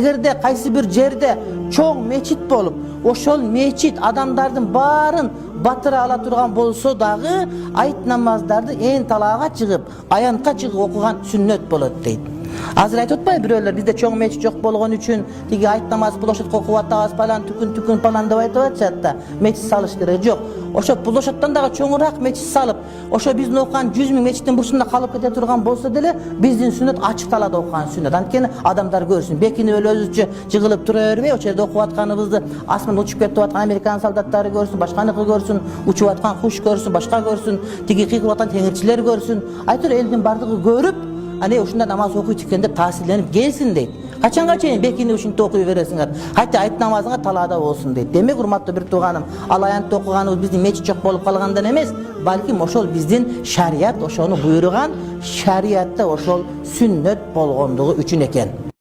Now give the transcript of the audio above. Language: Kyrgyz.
Эгерде кайсы бир жерде чоң мечит болуп, ошол мечит адамдардын баарын батыра ала турган болсо дагы айт намаздарды эң талаага чыгып, аянтка чыгып окуган сүннөт болот дейт. Азыр айтып атпайбы бирөөлөр, бизде чоң мечит жок болгон үчүн тиги айт намаз площадка окуп атабыз, палан түкүн палан деп айтып атышат да, мечит салыш керек жок. Ошо площадтан дагы чоңураак мечит салып, ошо биздин окуган 100 000 мечиттин бурчунда калып кете турган болсо деле, биздин сүннөт ачык талаада окуган сүннөт. Анткени адамдар көрсүн, бекинип эле өзүбүзчө жыгылып тура бербей, ошо жерде окуп атканыбызды асман учуп кетип аткан американ солдаттары көрсүн, башканыкы көрсүн, учуп аткан куш көрсүн, башка көрсүн, тиги кыйкырып аткан теңирчилер көрсүн. Айтыр элдин бардыгы көрүп, ане ушунда намаз окуйт экен деп таасирленип келсин дейт. Качанга чейин бекинип ушинтип окуй бересиңер? Кайта айт намазыңа талаада болсун дейт. Демек, урматтуу бир тууганым, ал аянтта окуганыбыз биздин мечит жок болуп калгандан эмес, балким ошол биздин шарият ошону буйруган, шариятта ошол сүннөт болгондугу үчүн экен.